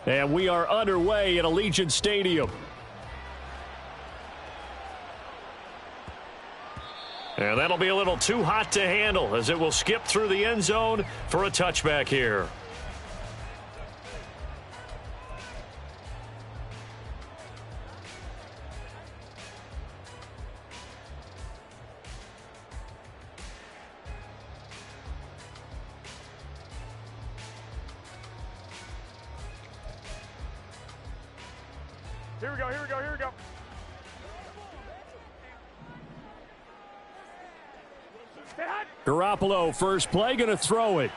And we are underway at Allegiant Stadium. And that'll be a little too hot to handle as it will skip through the end zone for a touchback here. Here we go, here we go, here we go. Garoppolo, first play, going to throw it.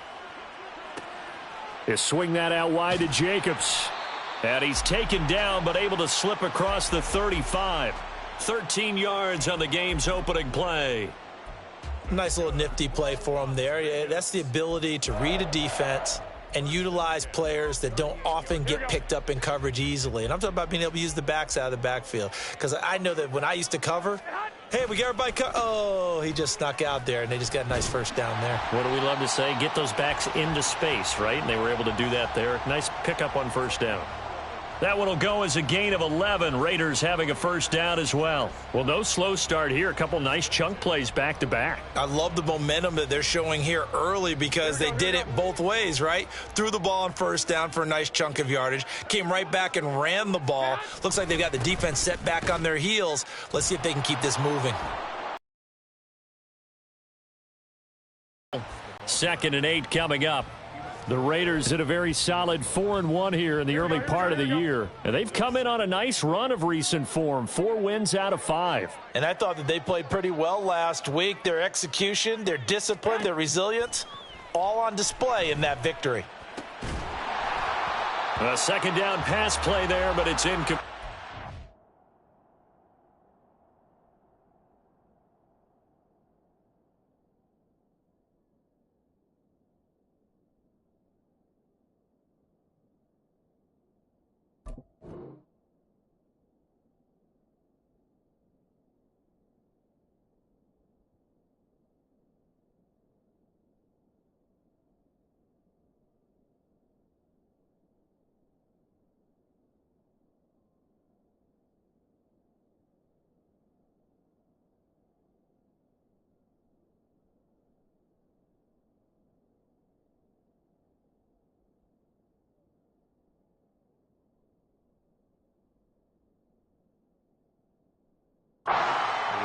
They swing that out wide to Jacobs. And he's taken down, but able to slip across the 35. 13 yards on the game's opening play. Nice little nifty play for him there. Yeah, that's the ability to read a defense and utilize players that don't often get picked up in coverage easily. And I'm talking about being able to use the backs out of the backfield. Because I know that when I used to cover, hey, we got everybody oh, he just snuck out there, and they just got a nice first down there. What do we love to say? Get those backs into space, right? And they were able to do that there. Nice pickup on first down. That one will go as a gain of 11. Raiders having a first down as well. Well, no slow start here. A couple nice chunk plays back-to-back. I love the momentum that they're showing here early because they did it both ways, right? Threw the ball on first down for a nice chunk of yardage. Came right back and ran the ball. Looks like they've got the defense set back on their heels. Let's see if they can keep this moving. 2nd and 8 coming up. The Raiders at a very solid 4-1 here in the early part of the year. And they've come in on a nice run of recent form. 4 wins out of 5. And I thought that they played pretty well last week. Their execution, their discipline, their resilience, all on display in that victory. A second down pass play there, but it's incomplete.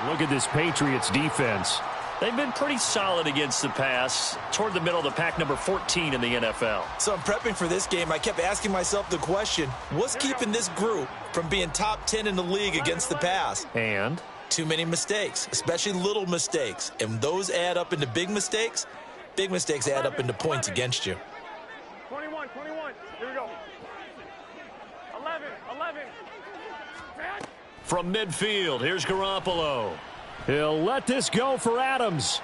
Look at this Patriots defense. They've been pretty solid against the pass, toward the middle of the pack, number 14 in the NFL. So I'm prepping for this game. I kept asking myself the question, what's keeping this group from being top 10 in the league against the pass? And? Too many mistakes, especially little mistakes. And those add up into big mistakes. Big mistakes add up into points against you. 21, here we go. 11. From midfield, here's Garoppolo. He'll let this go for Adams.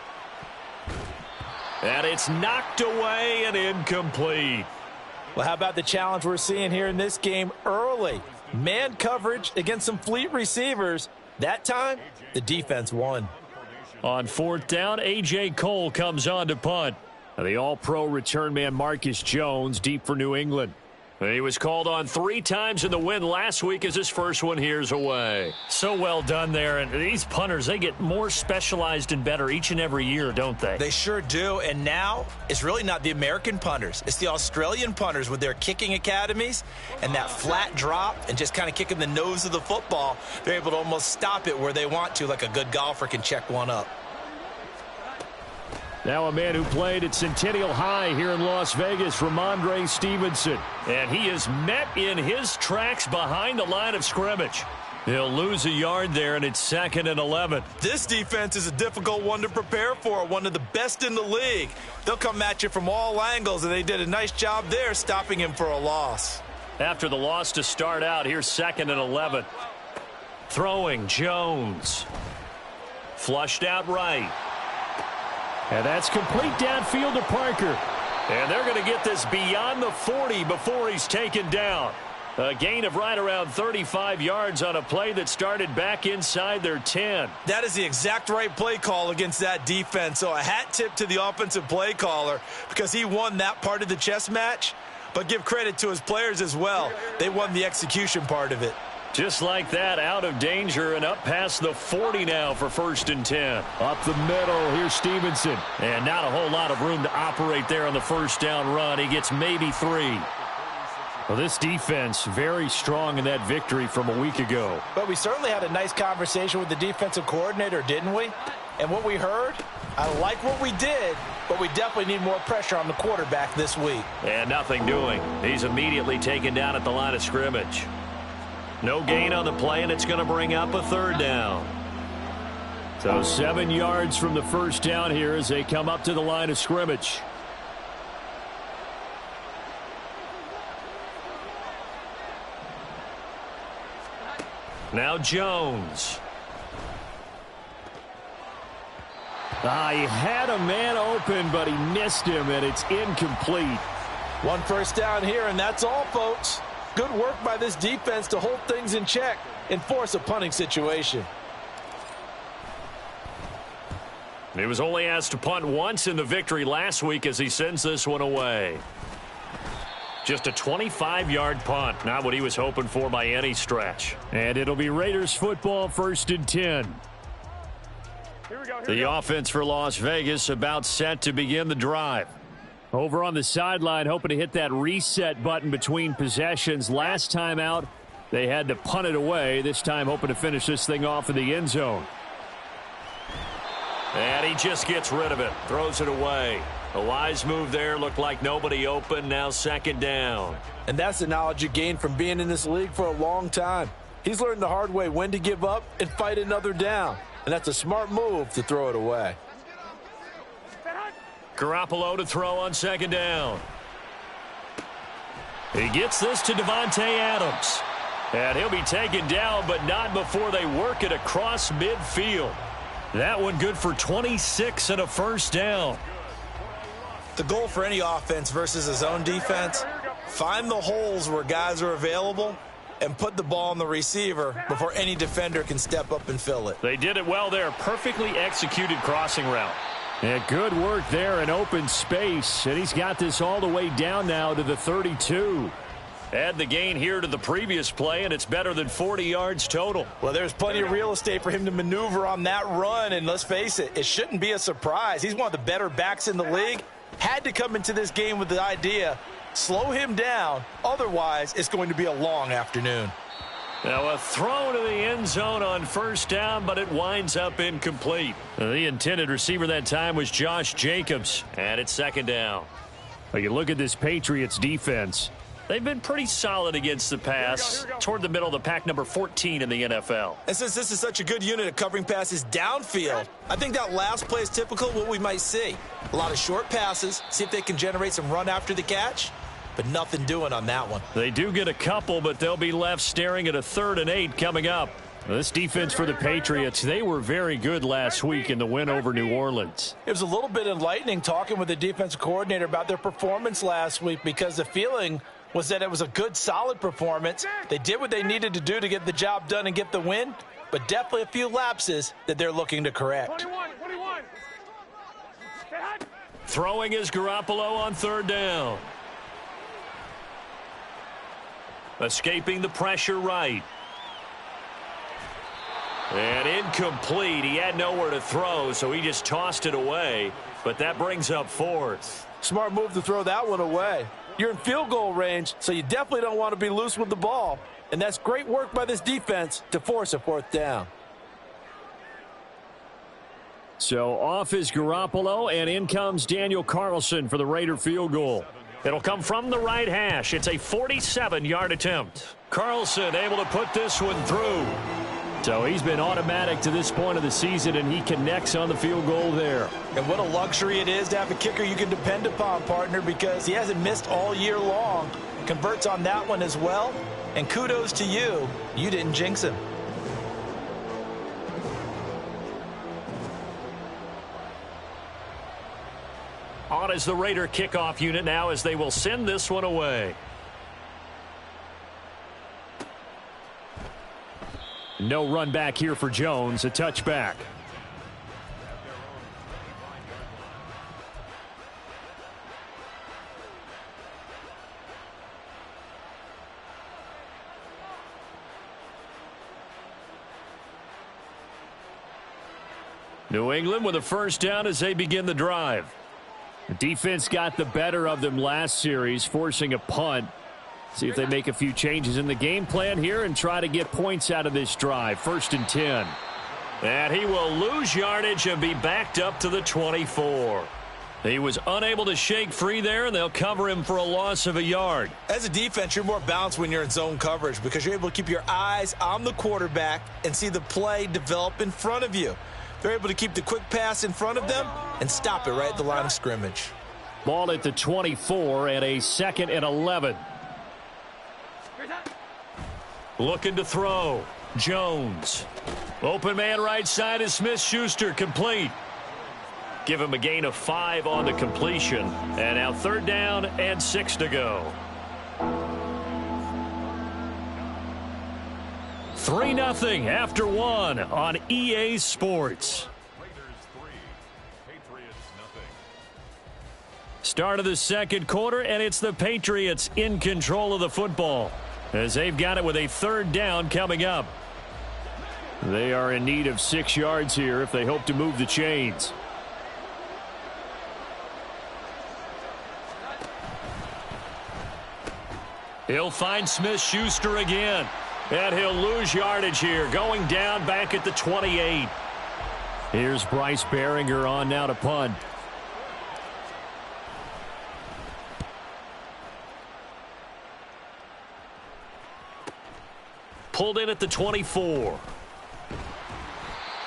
And it's knocked away and incomplete. Well, how about the challenge we're seeing here in this game early? Man coverage against some fleet receivers. That time, the defense won. On 4th down, A.J. Cole comes on to punt. The all-pro return man Marcus Jones deep for New England. He was called on 3 times in the win last week as his first one here's away. So well done there. And these punters, they get more specialized and better each and every year, don't they? They sure do. And now it's really not the American punters. It's the Australian punters with their kicking academies and that flat drop and just kind of kicking the nose of the football. They're able to almost stop it where they want to, like a good golfer can check one up. Now a man who played at Centennial High here in Las Vegas, Ramondre Stevenson. And he is met in his tracks behind the line of scrimmage. He'll lose a yard there, and it's 2nd and 11. This defense is a difficult one to prepare for, one of the best in the league. They'll come at you from all angles, and they did a nice job there stopping him for a loss. After the loss to start out, here's 2nd and 11. Throwing, Jones. Flushed out right. And that's complete downfield to Parker. And they're going to get this beyond the 40 before he's taken down. A gain of right around 35 yards on a play that started back inside their 10. That is the exact right play call against that defense. So a hat tip to the offensive play caller because he won that part of the chess match. but give credit to his players as well. They won the execution part of it. Just like that, out of danger and up past the 40 now for 1st and 10. Up the middle, here's Stevenson. And not a whole lot of room to operate there on the first down run. He gets maybe 3. Well, this defense very strong in that victory from a week ago. But we certainly had a nice conversation with the defensive coordinator, didn't we? And what we heard, I like what we did, but we definitely need more pressure on the quarterback this week. And nothing doing. He's immediately taken down at the line of scrimmage. No gain on the play, and it's going to bring up a 3rd down. So 7 yards from the first down here as they come up to the line of scrimmage. Now Jones. He had a man open, but he missed him, and it's incomplete. 1 first down here, and that's all, folks. Good work by this defense to hold things in check and force a punting situation. He was only asked to punt once in the victory last week as he sends this one away. Just a 25-yard punt, not what he was hoping for by any stretch. And it'll be Raiders football, 1st and 10. The offense for Las Vegas about set to begin the drive. Over on the sideline, hoping to hit that reset button between possessions. Last time out, they had to punt it away. This time, hoping to finish this thing off in the end zone. And he just gets rid of it, throws it away. A wise move there, looked like nobody open, now 2nd down. And that's the knowledge you gain from being in this league for a long time. He's learned the hard way when to give up and fight another down. And that's a smart move to throw it away. Garoppolo to throw on 2nd down. He gets this to Davante Adams. And he'll be taken down, but not before they work it across midfield. That one good for 26 and a 1st down. The goal for any offense versus his own defense, find the holes where guys are available and put the ball on the receiver before any defender can step up and fill it. They did it well there. Perfectly executed crossing route. And good work there in open space. And he's got this all the way down now to the 32. Add the gain here to the previous play, and it's better than 40 yards total. Well, there's plenty of real estate for him to maneuver on that run. And let's face it, it shouldn't be a surprise. He's one of the better backs in the league. Had to come into this game with the idea, slow him down. Otherwise, it's going to be a long afternoon. Now a throw to the end zone on 1st down, but it winds up incomplete. The intended receiver that time was Josh Jacobs, and it's 2nd down. Well, you look at this Patriots defense. They've been pretty solid against the pass, toward the middle of the pack, number 14 in the NFL. And since this is such a good unit of covering passes downfield, I think that last play is typical of what we might see. A lot of short passes, see if they can generate some run after the catch, but nothing doing on that one. They do get a couple, but they'll be left staring at a 3rd and 8 coming up. This defense for the Patriots, they were very good last week in the win over New Orleans. It was a little bit enlightening talking with the defensive coordinator about their performance last week because the feeling was that it was a good, solid performance. They did what they needed to do to get the job done and get the win, but definitely a few lapses that they're looking to correct. 21. Throwing is Garoppolo on 3rd down. Escaping the pressure right. And incomplete. He had nowhere to throw, so he just tossed it away. But that brings up 4th. Smart move to throw that one away. You're in field goal range, so you definitely don't want to be loose with the ball. And that's great work by this defense to force a 4th down. So off is Garoppolo, and in comes Daniel Carlson for the Raider field goal. It'll come from the right hash. It's a 47-yard attempt. Carlson able to put this one through. So he's been automatic to this point of the season, and he connects on the field goal there. And what a luxury it is to have a kicker you can depend upon, partner, because he hasn't missed all year long. Converts on that one as well. And kudos to you. You didn't jinx him. On is the Raider kickoff unit now as they will send this one away. No run back here for Jones, a touchback. New England with a first down as they begin the drive. The defense got the better of them last series, forcing a punt. See if they make a few changes in the game plan here and try to get points out of this drive. 1st and 10. And he will lose yardage and be backed up to the 24. He was unable to shake free there, and they'll cover him for a loss of a yard. As a defense, you're more balanced when you're in zone coverage because you're able to keep your eyes on the quarterback and see the play develop in front of you. They're able to keep the quick pass in front of them and stop it right at the line of scrimmage. Ball at the 24 and a 2nd and 11. Looking to throw. Jones. Open man right side is Smith-Schuster, complete. Give him a gain of 5 on the completion. And now 3rd down and 6 to go. 3-0 after 1 on EA Sports. Start of the second quarter, and it's the Patriots in control of the football as they've got it with a 3rd down coming up. They are in need of 6 yards here if they hope to move the chains. He'll find Smith-Schuster again. And he'll lose yardage here, going down back at the 28. Here's Bryce Baringer on now to punt. Pulled in at the 24.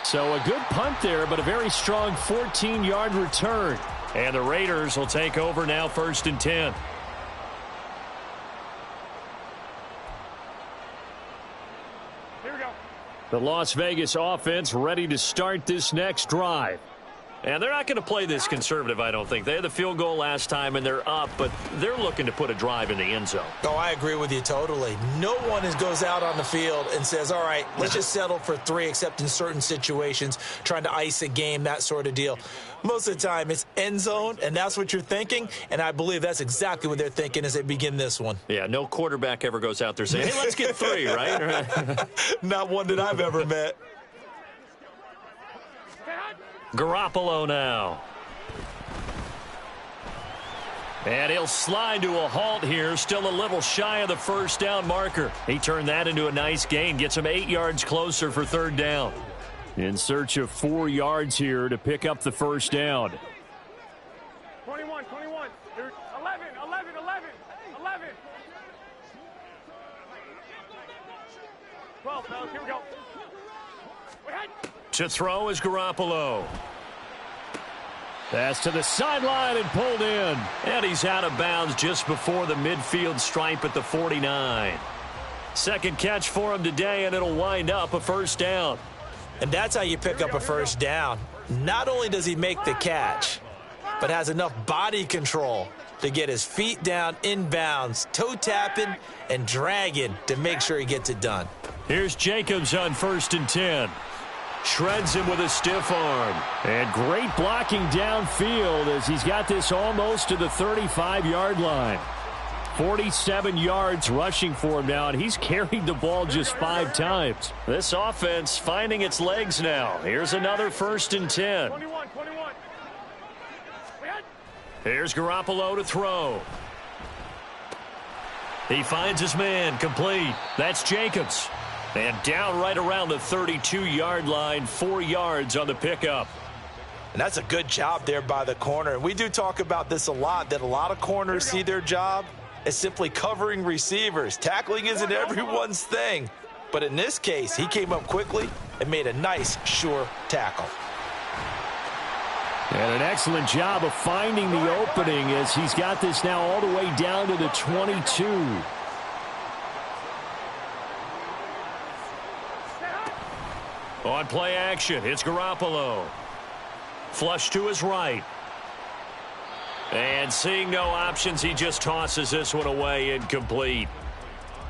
So a good punt there, but a very strong 14-yard return. And the Raiders will take over now, 1st and 10. The Las Vegas offense ready to start this next drive. And they're not going to play this conservative, I don't think. They had the field goal last time, and they're up, but they're looking to put a drive in the end zone. Oh, I agree with you totally. No one goes out on the field and says, all right, let's just settle for 3, except in certain situations, trying to ice a game, that sort of deal. Most of the time, it's end zone, and that's what you're thinking, and I believe that's exactly what they're thinking as they begin this one. Yeah, no quarterback ever goes out there saying, hey, let's get 3, right? Not one that I've ever met. Garoppolo now. And he'll slide to a halt here, still a little shy of the 1st down marker. He turned that into a nice gain, gets him 8 yards closer for 3rd down. In search of 4 yards here to pick up the 1st down. 21, 11, 12, fellas, here we go. To throw is Garoppolo. Pass to the sideline and pulled in. And he's out of bounds just before the midfield stripe at the 49. Second catch for him today, and it'll wind up a 1st down. And that's how you pick up a 1st down. Not only does he make the catch, but has enough body control to get his feet down inbounds, toe tapping and dragging to make sure he gets it done. Here's Jacobs on 1st and 10. Shreds him with a stiff arm. And great blocking downfield as he's got this almost to the 35-yard line. 47 yards rushing for him now, and he's carried the ball just 5 times. This offense finding its legs now. Here's another 1st and 10. 21. Here's Garoppolo to throw. He finds his man, complete. That's Jacobs. And down right around the 32-yard line, 4 yards on the pickup. And that's a good job there by the corner. And we do talk about this a lot, that a lot of corners see their job as simply covering receivers. Tackling isn't everyone's thing. But in this case, he came up quickly and made a nice, sure tackle. And an excellent job of finding the opening as he's got this now all the way down to the 22. On play action, it's Garoppolo. Flush to his right. And seeing no options, he just tosses this one away, incomplete.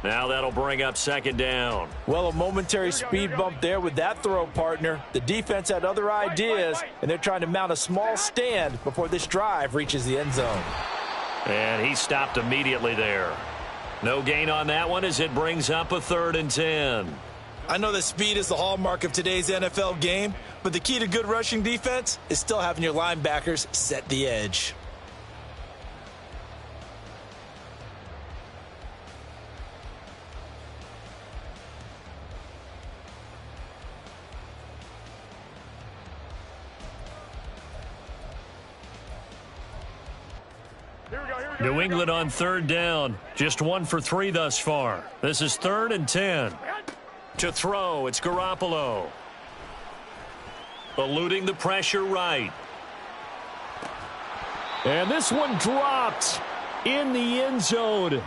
Now that'll bring up 2nd down. Well, a momentary speed bump there with that throw, partner. The defense had other ideas, and they're trying to mount a small stand before this drive reaches the end zone. And he stopped immediately there. No gain on that one as it brings up a 3rd and 10. I know that speed is the hallmark of today's NFL game, but the key to good rushing defense is still having your linebackers set the edge. New England on third down. Just 1 for 3 thus far. This is 3rd and 10. To throw, it's Garoppolo. Eluding the pressure right. And this one dropped in the end zone.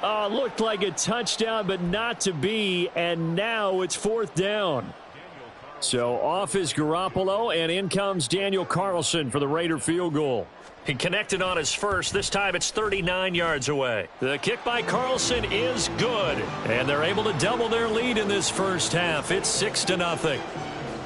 Looked like a touchdown, but not to be. And now it's 4th down. So off is Garoppolo, and in comes Daniel Carlson for the Raider field goal. He connected on his first. This time it's 39 yards away. The kick by Carlson is good. And they're able to double their lead in this first half. It's 6-0.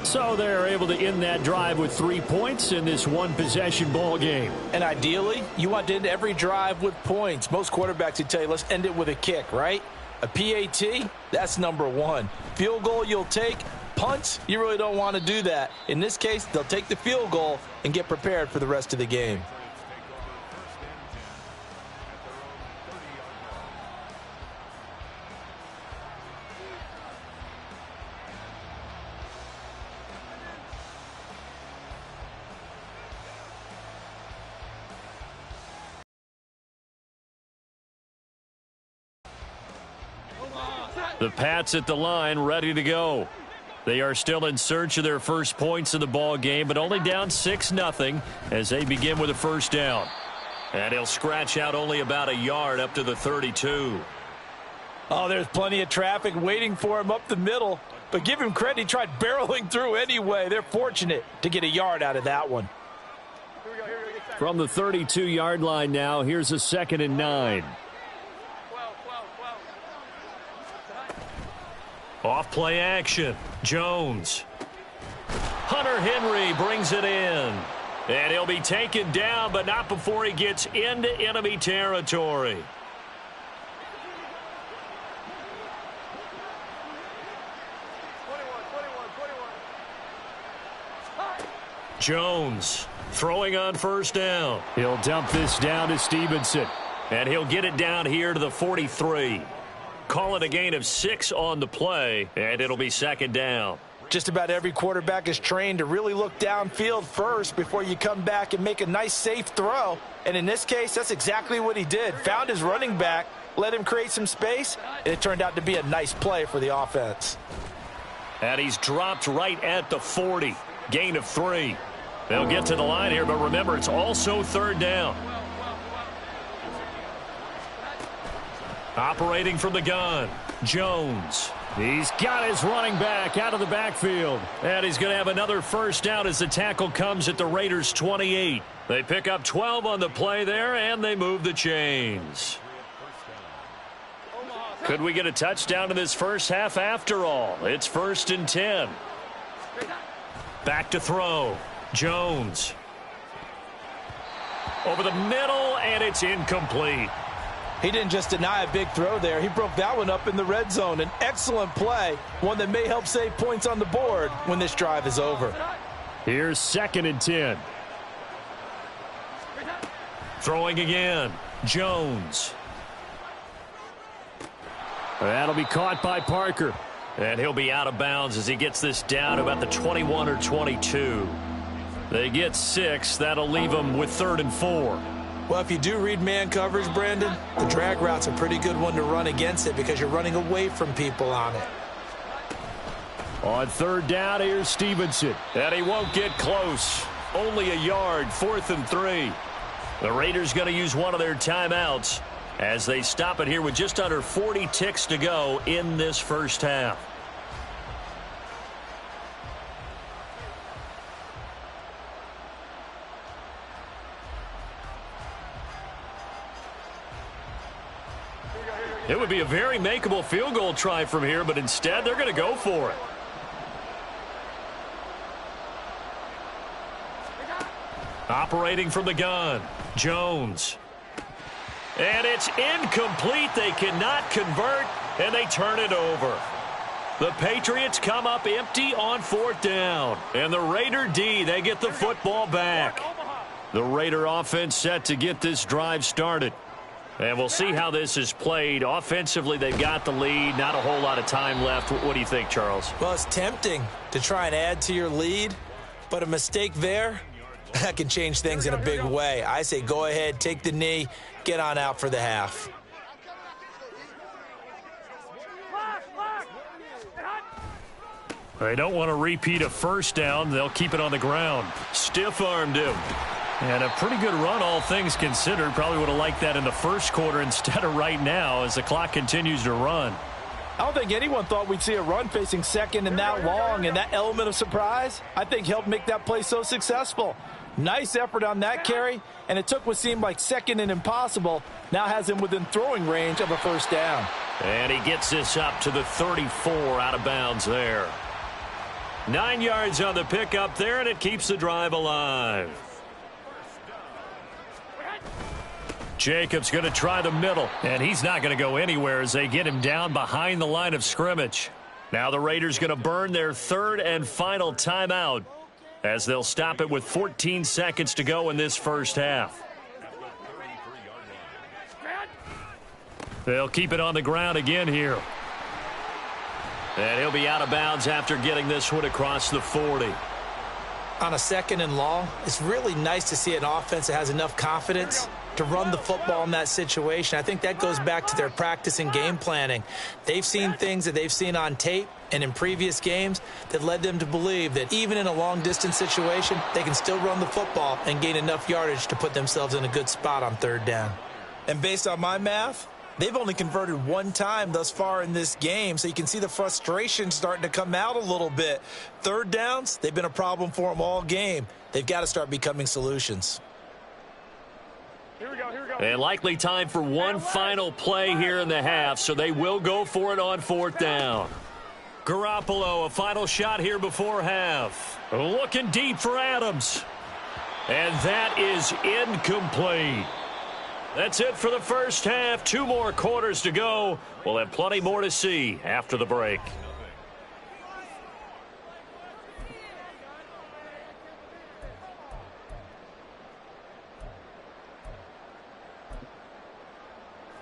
So they're able to end that drive with 3 points in this one-possession ball game. And ideally, you want to end every drive with points. Most quarterbacks would tell you, let's end it with a kick, right? A PAT, that's number 1. Field goal you'll take. Punts, you really don't want to do that. In this case, they'll take the field goal and get prepared for the rest of the game. The Pats at the line, ready to go. They are still in search of their first points of the ball game, but only down 6-0 as they begin with a first down. And he'll scratch out only about a yard up to the 32. Oh, there's plenty of traffic waiting for him up the middle. But give him credit, he tried barreling through anyway. They're fortunate to get a yard out of that one. From the 32-yard line now, here's a 2nd and 9. Off play action. Jones. Hunter Henry brings it in. And he'll be taken down, but not before he gets into enemy territory. Jones throwing on first down. He'll dump this down to Stevenson. And he'll get it down here to the 43. Call it a gain of 6 on the play, and it'll be 2nd down. Just about every quarterback is trained to really look downfield first before you come back and make a nice, safe throw. And in this case, that's exactly what he did. Found his running back, let him create some space, and it turned out to be a nice play for the offense. And he's dropped right at the 40. Gain of 3. They'll get to the line here, but remember, it's also 3rd down. Operating from the gun, Jones. He's got his running back out of the backfield. And he's going to have another first down as the tackle comes at the Raiders' 28. They pick up 12 on the play there, and they move the chains. Could we get a touchdown in this first half after all? It's 1st and 10. Back to throw. Jones. Over the middle, and it's incomplete. He didn't just deny a big throw there. He broke that one up in the red zone. An excellent play, one that may help save points on the board when this drive is over. Here's 2nd and 10. Throwing again, Jones. That'll be caught by Parker. And he'll be out of bounds as he gets this down about the 21 or 22. They get 6. That'll leave them with 3rd and 4. Well, if you do read man coverage, Brandon, the drag route's a pretty good one to run against it because you're running away from people on it. On 3rd down, here's Stevenson. And he won't get close. Only a yard, 4th and 3. The Raiders going to use one of their timeouts as they stop it here with just under 40 ticks to go in this first half. It would be a very makeable field goal try from here, but instead they're going to go for it. Operating from the gun, Jones. And it's incomplete. They cannot convert, and they turn it over. The Patriots come up empty on 4th down. And the Raider D, they get the football back. The Raider offense set to get this drive started. And we'll see how this is played. Offensively, they've got the lead. Not a whole lot of time left. What do you think, Charles? Well, it's tempting to try and add to your lead, but a mistake there, that can change things in a big way. I say go ahead, take the knee, get on out for the half. They don't want to repeat a first down. They'll keep it on the ground. Stiff-armed him. And a pretty good run, all things considered. Probably would have liked that in the first quarter instead of right now as the clock continues to run. I don't think anyone thought we'd see a run facing second and that long, and that element of surprise, I think, helped make that play so successful. Nice effort on that carry, and it took what seemed like second and impossible. Now has him within throwing range of a first down. And he gets this up to the 34 out of bounds there. 9 yards on the pickup there, and it keeps the drive alive. Jacobs going to try the middle, and he's not going to go anywhere as they get him down behind the line of scrimmage. Now the Raiders going to burn their 3rd and final timeout as they'll stop it with 14 seconds to go in this first half. They'll keep it on the ground again here. And he'll be out of bounds after getting this one across the 40. On a 2nd and long, it's really nice to see an offense that has enough confidence to run the football in that situation. I think that goes back to their practice and game planning. They've seen things that they've seen on tape and in previous games that led them to believe that even in a long-distance situation, they can still run the football and gain enough yardage to put themselves in a good spot on 3rd down. And based on my math, they've only converted 1 time thus far in this game, so you can see the frustration starting to come out a little bit. 3rd downs, they've been a problem for them all game. They've got to start becoming solutions. Here we go, here we go. And likely time for one final play here in the half, so they will go for it on 4th down. Garoppolo, a final shot here before half. Looking deep for Adams. And that is incomplete. That's it for the first half. 2 more quarters to go. We'll have plenty more to see after the break.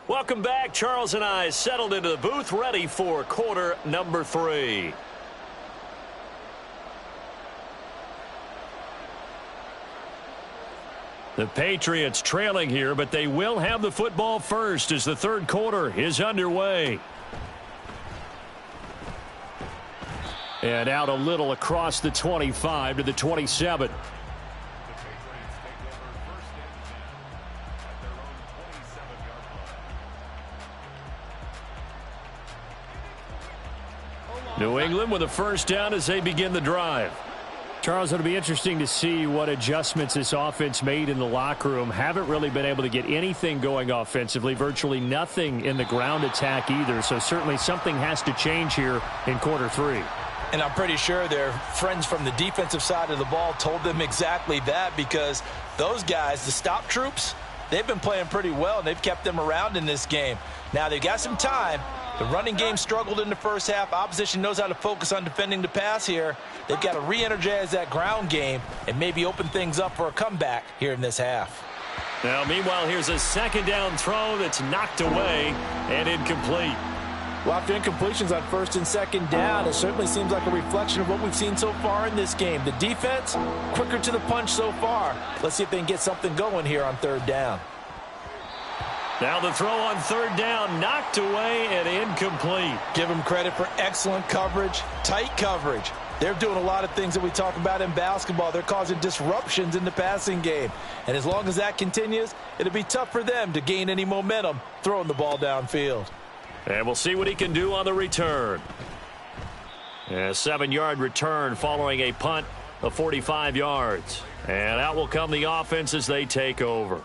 Welcome back. Charles and I settled into the booth, ready for quarter number 3. The Patriots trailing here, but they will have the football first as the 3rd quarter is underway. And out a little across the 25 to the 27. New England with a first down as they begin the drive. Charles, it'll be interesting to see what adjustments this offense made in the locker room. Haven't really been able to get anything going offensively, virtually nothing in the ground attack either. So certainly something has to change here in quarter 3. And I'm pretty sure their friends from the defensive side of the ball told them exactly that, because those guys, the stop troops, they've been playing pretty well, and they've kept them around in this game. Now they've got some time. The running game struggled in the first half. Opposition knows how to focus on defending the pass here. They've got to re-energize that ground game and maybe open things up for a comeback here in this half. Now, meanwhile, here's a 2nd down throw that's knocked away and incomplete. Well, after incompletions on 1st and 2nd down, it certainly seems like a reflection of what we've seen so far in this game. The defense, quicker to the punch so far. Let's see if they can get something going here on 3rd down. Now the throw on 3rd down, knocked away and incomplete. Give them credit for excellent coverage, tight coverage. They're doing a lot of things that we talk about in basketball. They're causing disruptions in the passing game. And as long as that continues, it'll be tough for them to gain any momentum throwing the ball downfield. And we'll see what he can do on the return. A 7-yard return following a punt of 45 yards. And out will come the offense as they take over.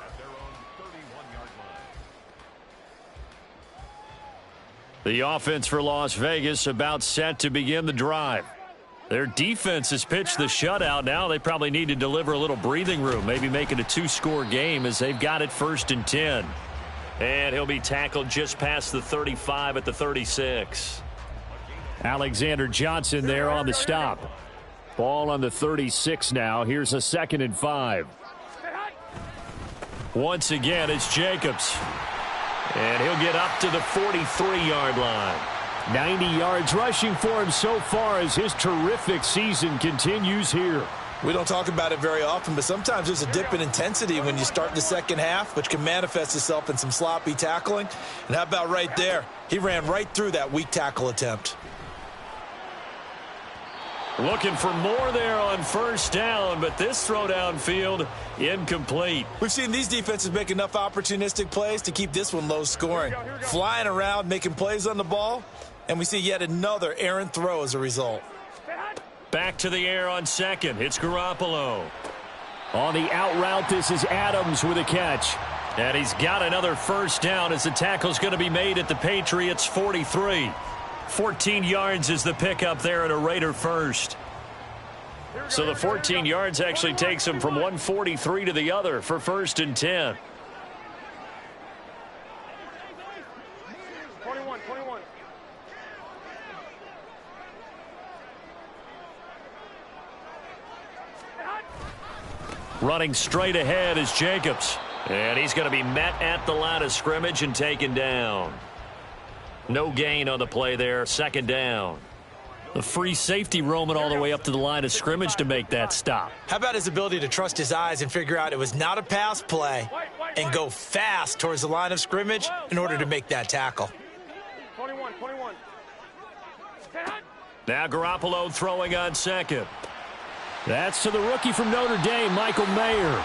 The offense for Las Vegas about set to begin the drive. Their defense has pitched the shutout. Now they probably need to deliver a little breathing room, maybe make it a 2-score game as they've got it 1st and 10. And he'll be tackled just past the 35 at the 36. Alexander Johnson there on the stop. Ball on the 36 now. Here's a 2nd and 5. Once again, it's Jacobs. And he'll get up to the 43-yard line. 90 yards rushing for him so far as his terrific season continues here. We don't talk about it very often, but sometimes there's a dip in intensity when you start the second half, which can manifest itself in some sloppy tackling. And how about right there? He ran right through that weak tackle attempt. Looking for more there on 1st down, but this throw downfield incomplete. We've seen these defenses make enough opportunistic plays to keep this one low scoring. Flying around, making plays on the ball, and we see yet another errant throw as a result. Back to the air on 2nd. It's Garoppolo. On the out route, this is Adams with a catch. And he's got another 1st down as the tackle's going to be made at the Patriots 43. 14 yards is the pickup there at a Raider 1st. So the 14 yards actually takes him from 143 to the other for 1st and 10. 21. Running straight ahead is Jacobs. And he's going to be met at the line of scrimmage and taken down. No gain on the play there. 2nd down. The free safety roaming all the way up to the line of scrimmage to make that stop. How about his ability to trust his eyes and figure out it was not a pass play and go fast towards the line of scrimmage in order to make that tackle. 21. Now Garoppolo throwing on 2nd. That's to the rookie from Notre Dame, Michael Mayer.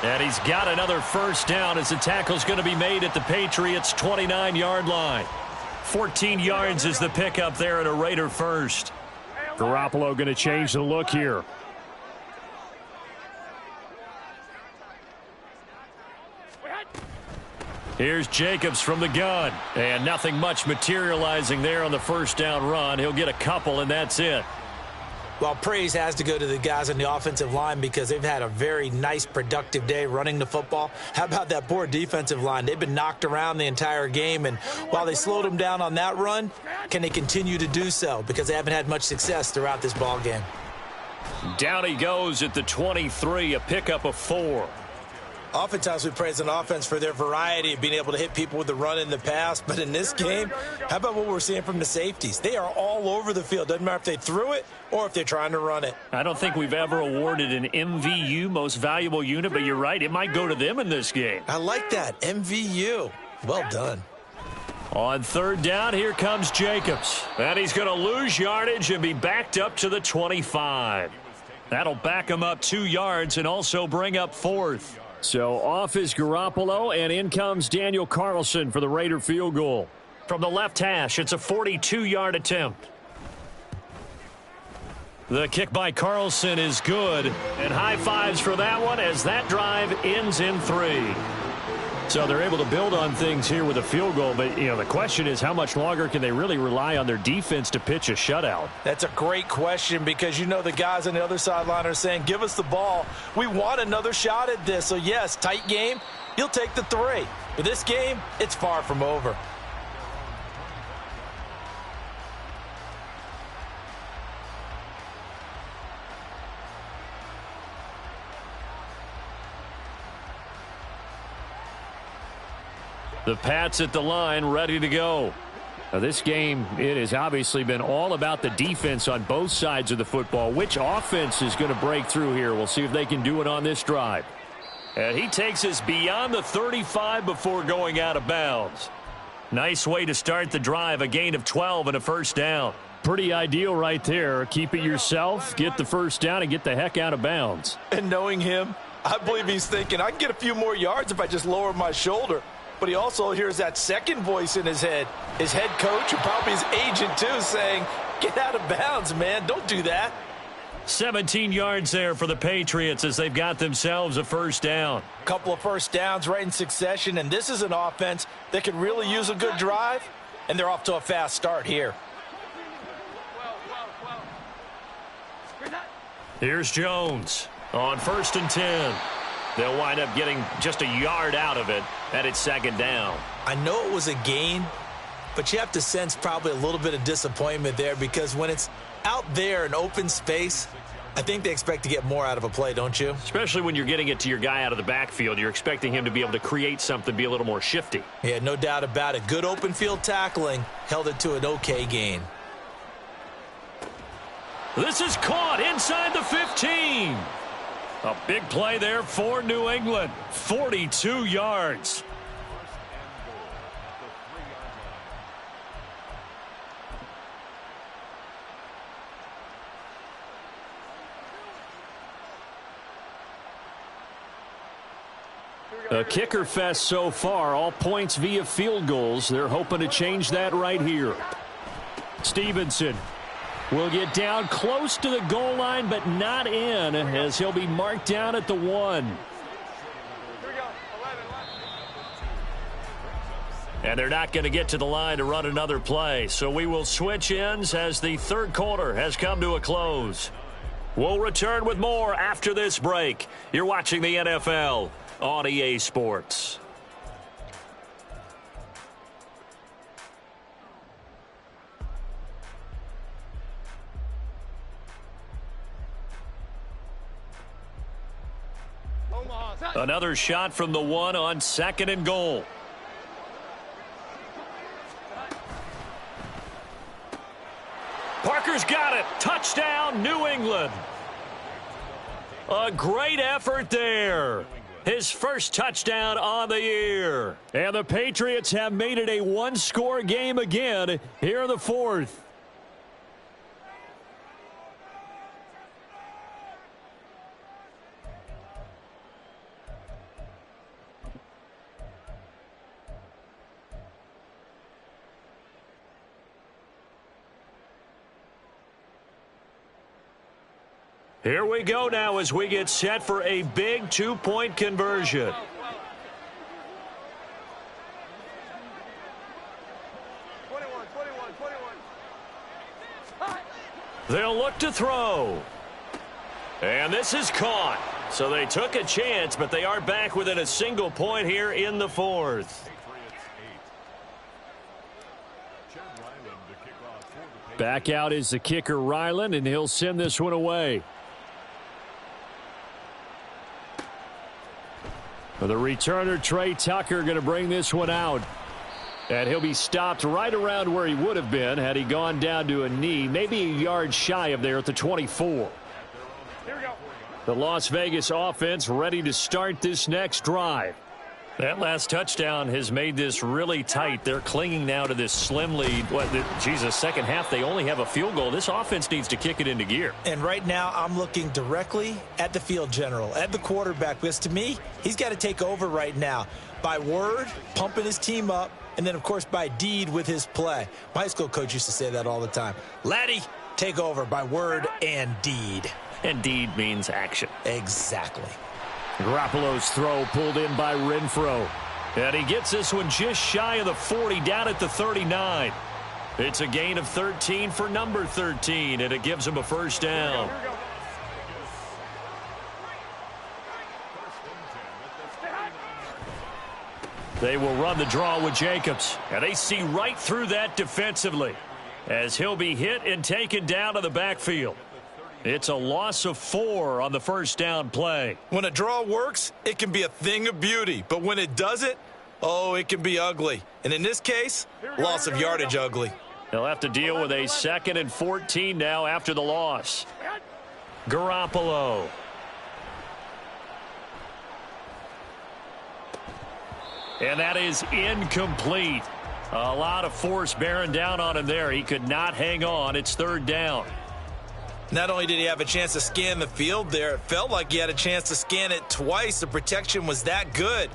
And he's got another 1st down as the tackle's going to be made at the Patriots 29-yard line. 14 yards is the pickup there at a Raider 1st. Garoppolo going to change the look here. Here's Jacobs from the gun. And nothing much materializing there on the 1st down run. He'll get a couple, and that's it. Well, praise has to go to the guys on the offensive line because they've had a very nice, productive day running the football. How about that poor defensive line? They've been knocked around the entire game, and while they slowed them down on that run, can they continue to do so? Because they haven't had much success throughout this ball game. Down he goes at the 23, a pickup of 4. Oftentimes we praise an offense for their variety of being able to hit people with the run in the pass. But in this game, how about what we're seeing from the safeties? They are all over the field. Doesn't matter if they threw it or if they're trying to run it. I don't think we've ever awarded an MVU, most valuable unit, but you're right. It might go to them in this game. I like that. MVU. Well done. On 3rd down, here comes Jacobs. And he's going to lose yardage and be backed up to the 25. That'll back him up 2 yards and also bring up 4th. So off is Garoppolo, and in comes Daniel Carlson for the Raider field goal. From the left hash, it's a 42-yard attempt. The kick by Carlson is good, and high fives for that one as that drive ends in 3. So they're able to build on things here with a field goal, but the question is how much longer can they really rely on their defense to pitch a shutout? That's a great question because the guys on the other sideline are saying, give us the ball. We want another shot at this. So, yes, tight game, you'll take the 3. But this game, it's far from over. The Pats at the line, ready to go. Now this game, it has obviously been all about the defense on both sides of the football. Which offense is going to break through here? We'll see if they can do it on this drive. And he takes us beyond the 35 before going out of bounds. Nice way to start the drive, a gain of 12 and a 1st down. Pretty ideal right there. Keep it yourself, get the 1st down, and get the heck out of bounds. And knowing him, I believe he's thinking, I can get a few more yards if I just lower my shoulder. But he also hears that second voice in his head, his head coach and probably his agent too, saying, get out of bounds, man. Don't do that. 17 yards there for the Patriots as they've got themselves a 1st down. A couple of 1st downs right in succession, and this is an offense that could really use a good drive, and they're off to a fast start here. Here's Jones on 1st and 10. They'll wind up getting just a yard out of it, and it's 2nd down. I know it was a gain, but you have to sense probably a little bit of disappointment there because when it's out there in open space, I think they expect to get more out of a play, don't you? Especially when you're getting it to your guy out of the backfield. You're expecting him to be able to create something, be a little more shifty. Yeah, no doubt about it. Good open field tackling held it to an okay gain. This is caught inside the 15. A big play there for New England. 42 yards. A kicker fest so far, all points via field goals. They're hoping to change that right here. Stevenson will get down close to the goal line, but not in, as he'll be marked down at the 1. And they're not going to get to the line to run another play, so we will switch ends as the third quarter has come to a close. We'll return with more after this break. You're watching the NFL on EA Sports. Another shot from the 1 on 2nd and goal. Parker's got it. Touchdown, New England. A great effort there. His first touchdown on the year. And the Patriots have made it a one-score game again here in the 4th. Here we go now as we get set for a big two-point conversion. They'll look to throw. And this is caught. So they took a chance, but they are back within a single point here in the 4th. Back out is the kicker, Ryland, and he'll send this one away. For the returner, Trey Tucker, going to bring this one out. And he'll be stopped right around where he would have been had he gone down to a knee, maybe a yard shy of there at the 24. Here we go. The Las Vegas offense ready to start this next drive. That last touchdown has made this really tight. They're clinging now to this slim lead. Second half, they only have a field goal. This offense needs to kick it into gear. And right now, I'm looking directly at the field general, at the quarterback, because to me, he's got to take over right now. By word, pumping his team up, and then, of course, by deed with his play. My high school coach used to say that all the time. Laddie, take over by word and deed. And deed means action. Exactly. Garoppolo's throw pulled in by Renfro. And he gets this one just shy of the 40, down at the 39. It's a gain of 13 for number 13, and it gives him a first down. They will run the draw with Jacobs. And they see right through that defensively as he'll be hit and taken down to the backfield. It's a loss of 4 on the first down play. When a draw works, it can be a thing of beauty. But when it doesn't, oh, it can be ugly. And in this case, loss of yardage ugly. They'll have to deal with a 2nd and 14 now after the loss. Garoppolo. And that is incomplete. A lot of force bearing down on him there. He could not hang on. It's 3rd down. Not only did he have a chance to scan the field there, it felt like he had a chance to scan it twice. The protection was that good.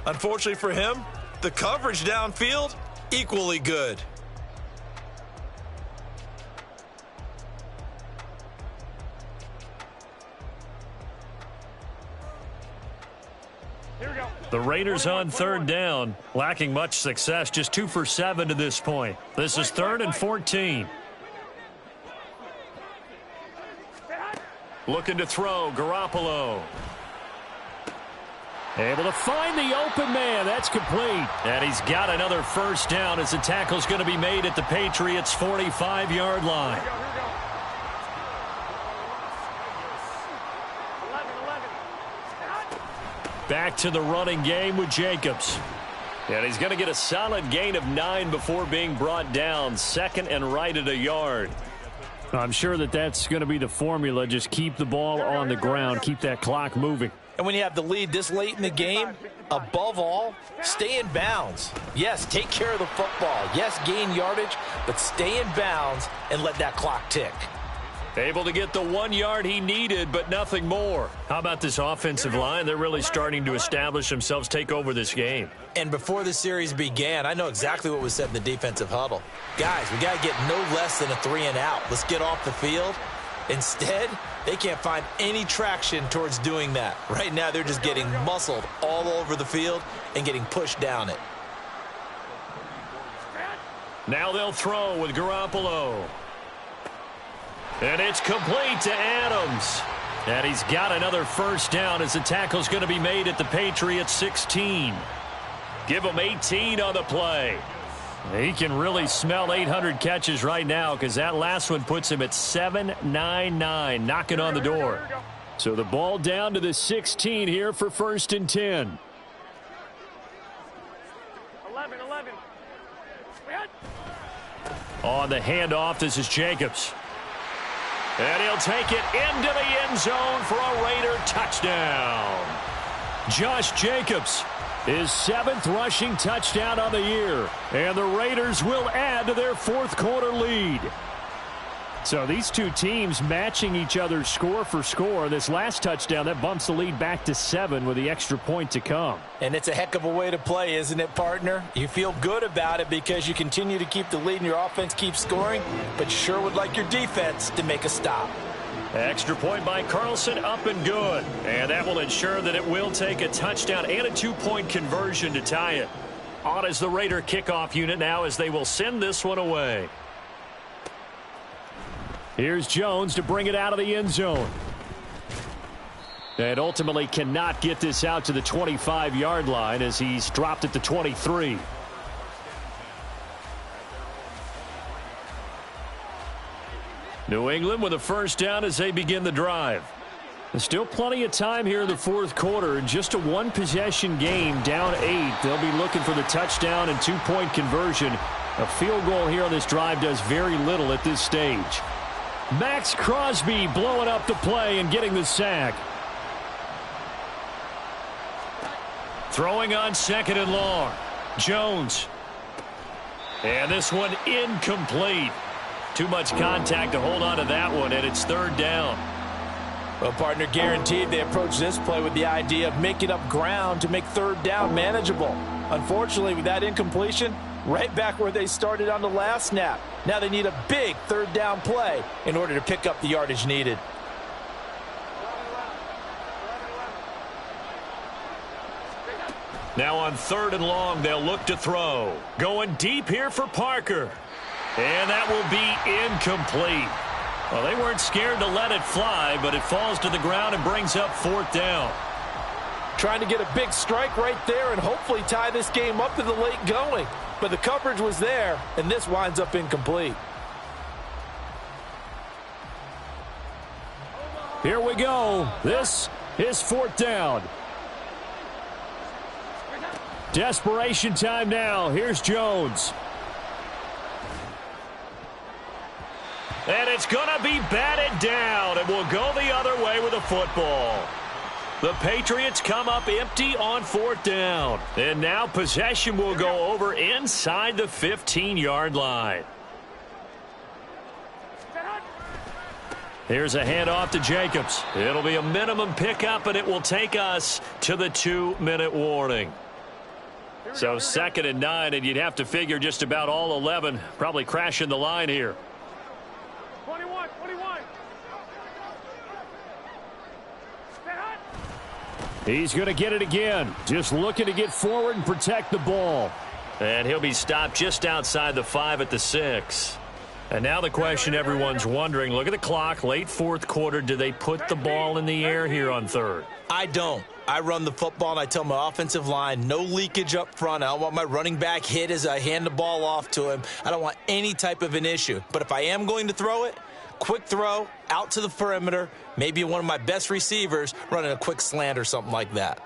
Unfortunately for him, the coverage downfield, equally good. Here we go. The Raiders on 3rd down, lacking much success, just 2 for 7 to this point. This is 3rd and 14. Looking to throw, Garoppolo. Able to find the open man. That's complete. And he's got another first down as the tackle's going to be made at the Patriots' 45-yard line. Here we go. 11. Back to the running game with Jacobs. And he's going to get a solid gain of 9 before being brought down. Second and right at a yard. I'm sure that's going to be the formula. Just keep the ball on the ground. Keep that clock moving. And when you have the lead this late in the game, above all, stay in bounds. Yes, take care of the football. Yes, gain yardage, but stay in bounds and let that clock tick. Able to get the 1 yard he needed, but nothing more. How about this offensive line? They're really starting to establish themselves, take over this game. And before the series began, I know exactly what was said in the defensive huddle. Guys, we got to get no less than a 3-and-out. Let's get off the field. Instead, they can't find any traction towards doing that. Right now, they're just getting muscled all over the field and getting pushed down it. Now they'll throw with Garoppolo. And it's complete to Adams. And he's got another first down as the tackle's going to be made at the Patriots' 16. Give him 18 on the play. He can really smell 800 catches right now because that last one puts him at 799, knocking on the door. So the ball down to the 16 here for 1st and 10. 11. On the handoff, this is Jacobs. And he'll take it into the end zone for a Raider touchdown. Josh Jacobs, his 7th rushing touchdown on the year. And the Raiders will add to their 4th quarter lead. So these two teams matching each other's score for score. This last touchdown, that bumps the lead back to 7 with the extra point to come. And it's a heck of a way to play, isn't it, partner? You feel good about it because you continue to keep the lead and your offense keeps scoring, but you sure would like your defense to make a stop. Extra point by Carlson, up and good. And that will ensure that it will take a touchdown and a 2-point conversion to tie it. On is the Raider kickoff unit now as they will send this one away. Here's Jones to bring it out of the end zone. And ultimately cannot get this out to the 25-yard line as he's dropped at the 23. New England with a first down as they begin the drive. There's still plenty of time here in the 4th quarter. Just a 1-possession game, down 8. They'll be looking for the touchdown and 2-point conversion. A field goal here on this drive does very little at this stage. Max Crosby blowing up the play and getting the sack. Throwing on 2nd and long. Jones. And this one incomplete. Too much contact to hold on to that one, and it's 3rd down. Well, partner, guaranteed they approach this play with the idea of making up ground to make 3rd down manageable. Unfortunately, with that incompletion, right back where they started on the last snap. Now they need a big 3rd down play in order to pick up the yardage needed. Now on 3rd and long, they'll look to throw. Going deep here for Parker. And that will be incomplete. Well, they weren't scared to let it fly, but it falls to the ground and brings up 4th down. Trying to get a big strike right there and hopefully tie this game up to the late going. But the coverage was there, and this winds up incomplete. Here we go. This is 4th down. Desperation time now. Here's Jones. And it's going to be batted down, and we'll go the other way with the football. The Patriots come up empty on 4th down. And now possession will go over inside the 15-yard line. Here's a handoff to Jacobs. It'll be a minimum pickup, and it will take us to the 2-minute warning. So 2nd and 9, and you'd have to figure just about all 11 probably crashing the line here. 21. He's going to get it again. Just looking to get forward and protect the ball. And he'll be stopped just outside the 5 at the 6. And now the question everyone's wondering, look at the clock, late 4th quarter, do they put the ball in the air here on 3rd? I don't. I run the football, and I tell my offensive line, no leakage up front. I don't want my running back hit as I hand the ball off to him. I don't want any type of an issue. But if I am going to throw it, quick throw, out to the perimeter, maybe one of my best receivers running a quick slant or something like that.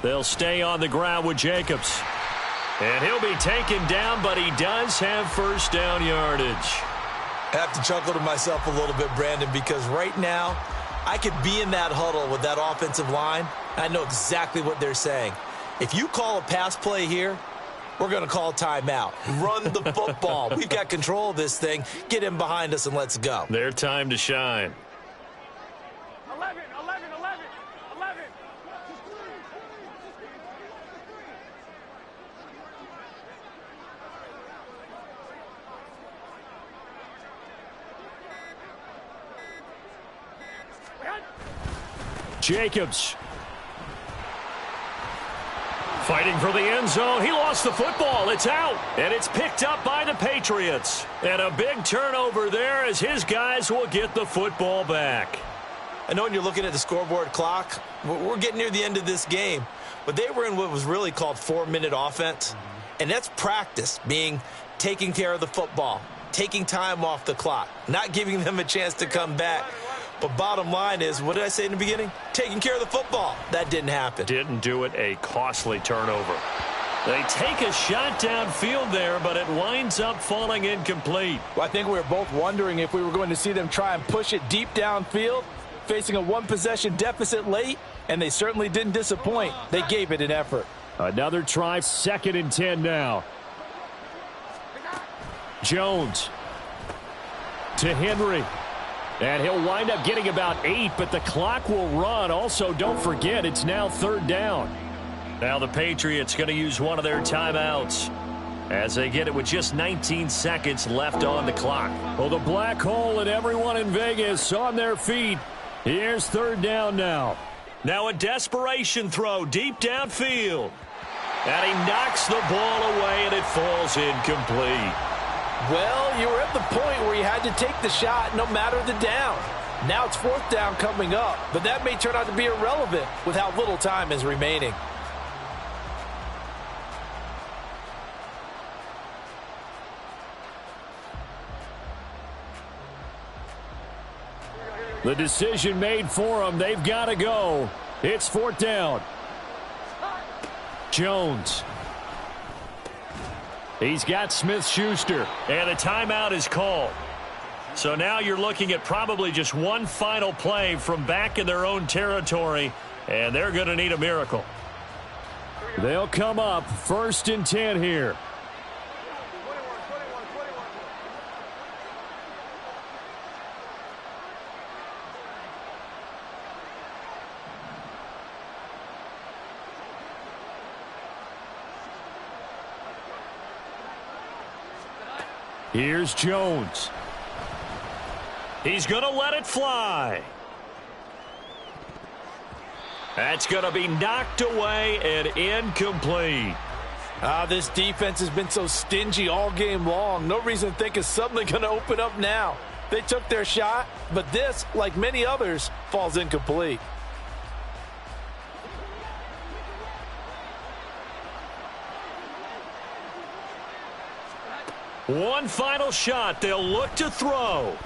They'll stay on the ground with Jacobs. And he'll be taken down, but he does have first down yardage. I have to chuckle to myself a little bit, Brandon, because right now I could be in that huddle with that offensive line. I know exactly what they're saying. If you call a pass play here, we're going to call timeout. Run the football. We've got control of this thing. Get in behind us and let's go. Their time to shine. 11, 11, 11, 11. Jacobs. Fighting for the end zone. He lost the football. It's out. And it's picked up by the Patriots. And a big turnover there as his guys will get the football back. I know when you're looking at the scoreboard clock, we're getting near the end of this game. But they were in what was really called 4-minute offense. And that's practice, being taking care of the football, taking time off the clock, not giving them a chance to come back. But bottom line is, what did I say in the beginning? Taking care of the football. That didn't happen. Didn't do it. A costly turnover. They take a shot downfield there, but it winds up falling incomplete. Well, I think we were both wondering if we were going to see them try and push it deep downfield, facing a one-possession deficit late, and they certainly didn't disappoint. They gave it an effort. Another try, 2nd and 10 now. Jones to Henry. And he'll wind up getting about 8, but the clock will run. Also, don't forget, it's now 3rd down. Now the Patriots going to use one of their timeouts as they get it with just 19 seconds left on the clock. Well, the black hole and everyone in Vegas on their feet. Here's 3rd down now. Now a desperation throw deep downfield. And he knocks the ball away, and it falls incomplete. Well, you were at the point where you had to take the shot no matter the down. Now it's 4th down coming up, but that may turn out to be irrelevant with how little time is remaining. The decision made for them. They've got to go. It's 4th down. Jones. He's got Smith-Schuster. And a timeout is called. So now you're looking at probably just one final play from back in their own territory, and they're going to need a miracle. They'll come up 1st and 10 here. Here's Jones. He's going to let it fly. That's going to be knocked away and incomplete. This defense has been so stingy all game long. No reason to think it's suddenly going to open up now. They took their shot, but this, like many others, falls incomplete. One final shot. They'll look to throw.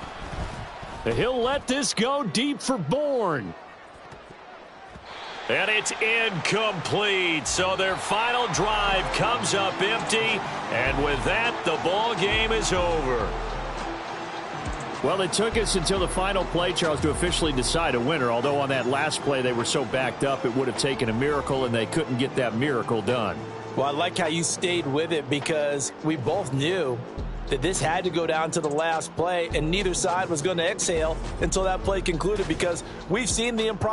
He'll let this go deep for Bourne. And it's incomplete. So their final drive comes up empty. And with that, the ball game is over. Well, it took us until the final play, Charles, to officially decide a winner. Although on that last play they were so backed up, it would have taken a miracle, and they couldn't get that miracle done. Well, I like how you stayed with it because we both knew that this had to go down to the last play, and neither side was going to exhale until that play concluded because we've seen the improbable.